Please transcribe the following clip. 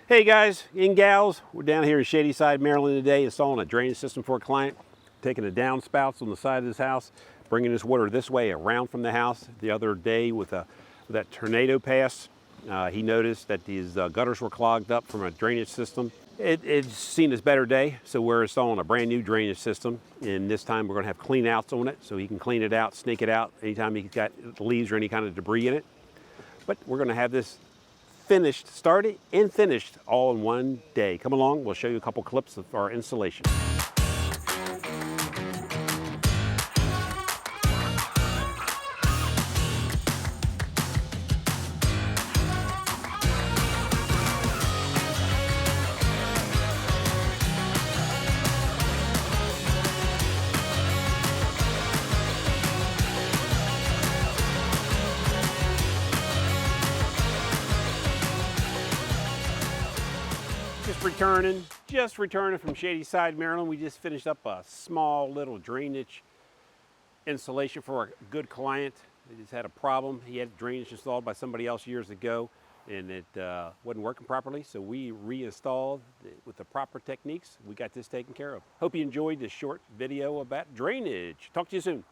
Hey guys and gals, we're down here in Shadyside, Maryland today installing a drainage system for a client, taking the downspouts on the side of this house, bringing this water this way around from the house. The other day with that tornado pass, he noticed that these gutters were clogged up from a drainage system. It's seen his better day, so we're installing a brand new drainage system, and this time we're going to have clean outs on it so he can clean it out, snake it out anytime he's got leaves or any kind of debris in it. But we're going to have this started and finished all in one day. Come along, we'll show you a couple clips of our installation. Just returning from Shadyside, Maryland. We just finished up a small little drainage installation for a good client. He just had a problem. He had drainage installed by somebody else years ago, and it wasn't working properly, so we reinstalled it with the proper techniques. We got this taken care of. Hope you enjoyed this short video about drainage. Talk to you soon.